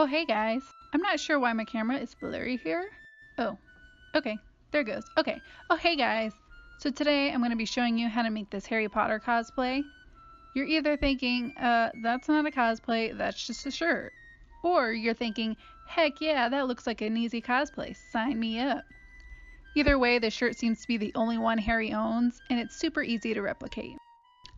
Oh, hey guys. I'm not sure why my camera is blurry here. Oh, okay. There it goes. Okay. Oh, hey guys. So today I'm going to be showing you how to make this Harry Potter cosplay. You're either thinking, that's not a cosplay, that's just a shirt. Or you're thinking, heck yeah, that looks like an easy cosplay. Sign me up. Either way, the shirt seems to be the only one Harry owns, and it's super easy to replicate.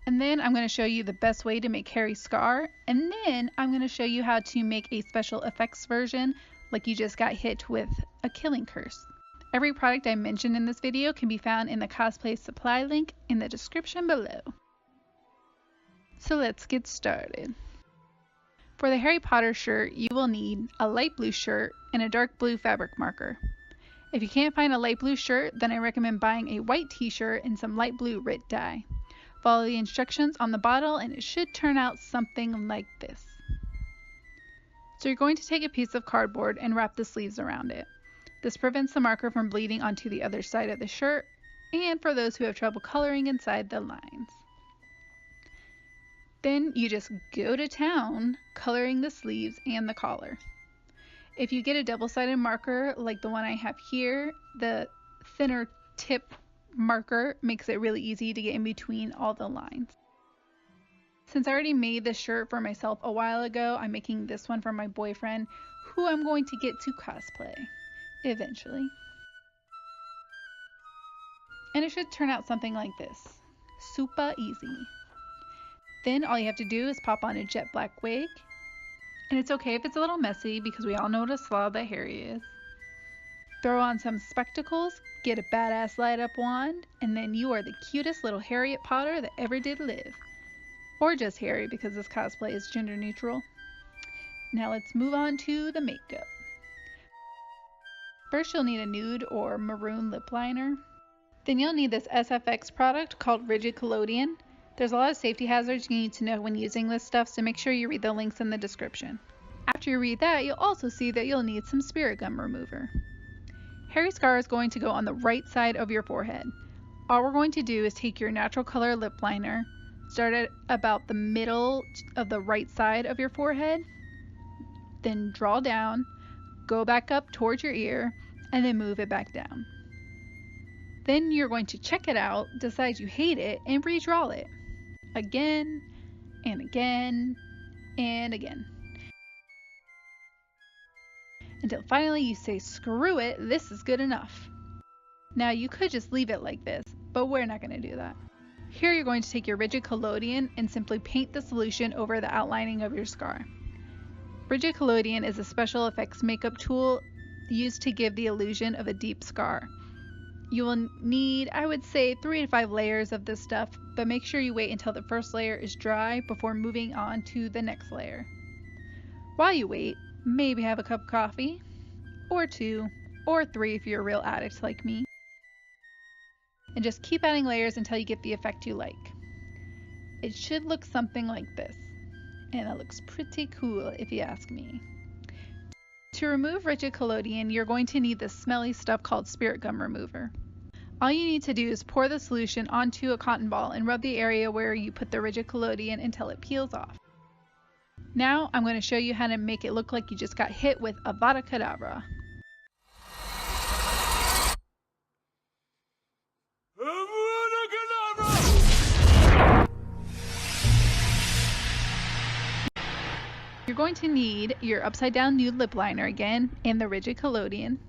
And then I'm going to show you the best way to make Harry's scar, and then I'm going to show you how to make a special effects version like you just got hit with a killing curse. Every product I mentioned in this video can be found in the cosplay supply link in the description below. So let's get started. For the Harry Potter shirt, you will need a light blue shirt and a dark blue fabric marker. If you can't find a light blue shirt, then I recommend buying a white t-shirt and some light blue Rit dye. Follow the instructions on the bottle and it should turn out something like this. So you're going to take a piece of cardboard and wrap the sleeves around it. This prevents the marker from bleeding onto the other side of the shirt and for those who have trouble coloring inside the lines. Then you just go to town coloring the sleeves and the collar. If you get a double-sided marker like the one I have here, the thinner tip marker makes it really easy to get in between all the lines. Since I already made this shirt for myself a while ago, I'm making this one for my boyfriend, who I'm going to get to cosplay eventually. And it should turn out something like this. Super easy. Then all you have to do is pop on a jet black wig. And it's okay if it's a little messy because we all know what a slob that Harry is. Throw on some spectacles, get a badass light up wand, and then you are the cutest little Harriet Potter that ever did live. Or just Harry because this cosplay is gender neutral. Now let's move on to the makeup. First you'll need a nude or maroon lip liner. Then you'll need this SFX product called Rigid Collodion. There's a lot of safety hazards you need to know when using this stuff, so make sure you read the links in the description. After you read that, you'll also see that you'll need some spirit gum remover. Harry's scar is going to go on the right side of your forehead. All we're going to do is take your natural color lip liner, start at about the middle of the right side of your forehead, then draw down, go back up towards your ear, and then move it back down. Then you're going to check it out, decide you hate it, and redraw it. Again, and again, and again. Until finally you say, screw it, this is good enough. Now you could just leave it like this, but we're not going to do that. Here you're going to take your Rigid Collodion and simply paint the solution over the outlining of your scar. Rigid Collodion is a special effects makeup tool used to give the illusion of a deep scar. You will need, I would say, 3 to 5 layers of this stuff, but make sure you wait until the first layer is dry before moving on to the next layer. While you wait, maybe have a cup of coffee, or 2, or 3 if you're a real addict like me. And just keep adding layers until you get the effect you like. It should look something like this, and it looks pretty cool if you ask me. To remove Rigid Collodion, you're going to need this smelly stuff called spirit gum remover. All you need to do is pour the solution onto a cotton ball and rub the area where you put the Rigid Collodion until it peels off. Now I'm going to show you how to make it look like you just got hit with Avada Kedavra. You're going to need your upside down nude lip liner again and the Rigid Collodion.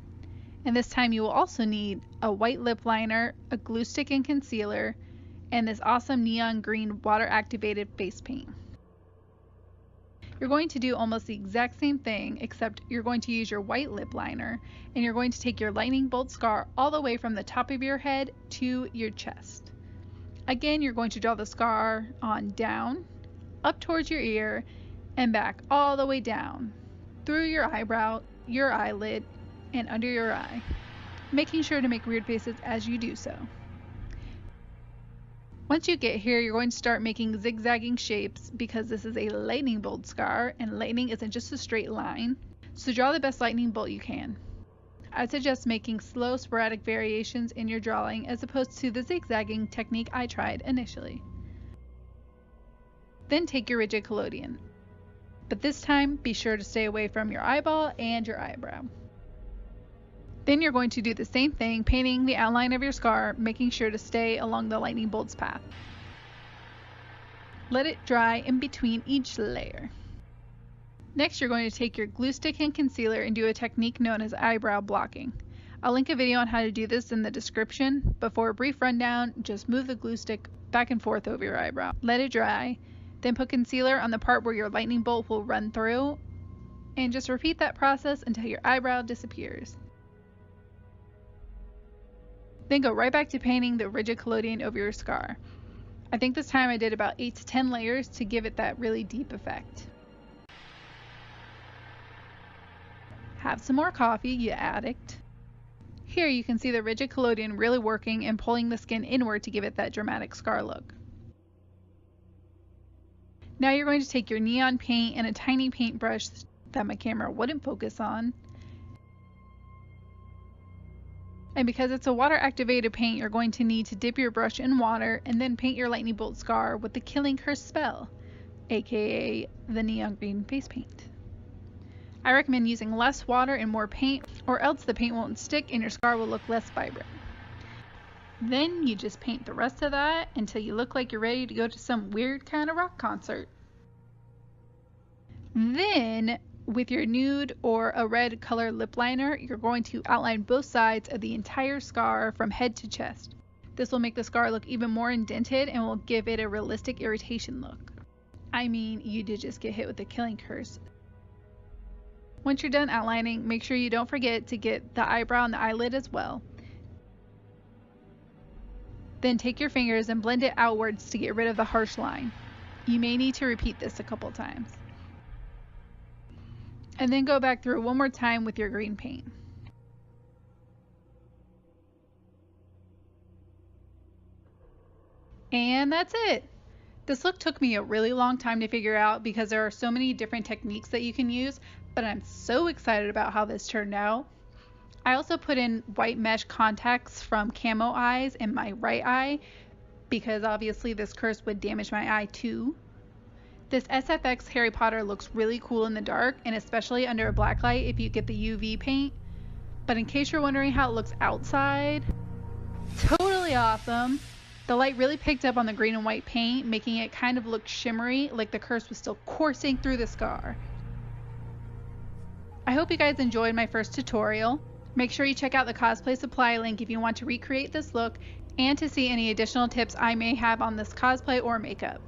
And this time you will also need a white lip liner, a glue stick and concealer, and this awesome neon green water activated face paint. You're going to do almost the exact same thing, except you're going to use your white lip liner and you're going to take your lightning bolt scar all the way from the top of your head to your chest. Again, you're going to draw the scar on down, up towards your ear, and back all the way down, through your eyebrow, your eyelid, and under your eye, making sure to make weird faces as you do so. Once you get here, you're going to start making zigzagging shapes because this is a lightning bolt scar, and lightning isn't just a straight line, so draw the best lightning bolt you can. I suggest making slow, sporadic variations in your drawing as opposed to the zigzagging technique I tried initially. Then take your Rigid Collodion. but this time be sure to stay away from your eyeball and your eyebrow. Then you're going to do the same thing, painting the outline of your scar, making sure to stay along the lightning bolt's path. Let it dry in between each layer. Next, you're going to take your glue stick and concealer and do a technique known as eyebrow blocking. I'll link a video on how to do this in the description, but for a brief rundown, just move the glue stick back and forth over your eyebrow. Let it dry, then put concealer on the part where your lightning bolt will run through, and just repeat that process until your eyebrow disappears. Then go right back to painting the rigid collodion over your scar. I think this time I did about 8 to 10 layers to give it that really deep effect. Have some more coffee, you addict. Here you can see the rigid collodion really working and pulling the skin inward to give it that dramatic scar look. Now you're going to take your neon paint and a tiny paintbrush that my camera wouldn't focus on. And because it's a water activated paint, you're going to need to dip your brush in water and then paint your lightning bolt scar with the Killing Curse spell, aka the neon green face paint. I recommend using less water and more paint, or else the paint won't stick and your scar will look less vibrant. Then you just paint the rest of that until you look like you're ready to go to some weird kind of rock concert. Then, with your nude or a red color lip liner, you're going to outline both sides of the entire scar from head to chest. This will make the scar look even more indented and will give it a realistic irritation look. I mean, you did just get hit with the Killing Curse. Once you're done outlining, make sure you don't forget to get the eyebrow and the eyelid as well. Then take your fingers and blend it outwards to get rid of the harsh line. You may need to repeat this a couple times. And then go back through one more time with your green paint. And that's it. This look took me a really long time to figure out because there are so many different techniques that you can use, but I'm so excited about how this turned out. I also put in white mesh contacts from Camo Eyes in my right eye because obviously this curse would damage my eye too. This SFX Harry Potter looks really cool in the dark and especially under a black light if you get the UV paint. But in case you're wondering how it looks outside, totally awesome. The light really picked up on the green and white paint, making it kind of look shimmery, like the curse was still coursing through the scar. I hope you guys enjoyed my first tutorial. Make sure you check out the cosplay supply link if you want to recreate this look and to see any additional tips I may have on this cosplay or makeup.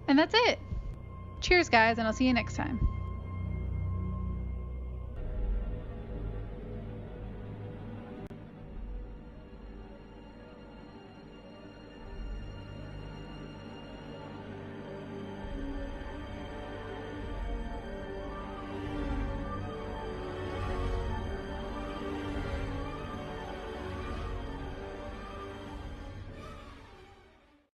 And that's it. Cheers guys, and I'll see you next time.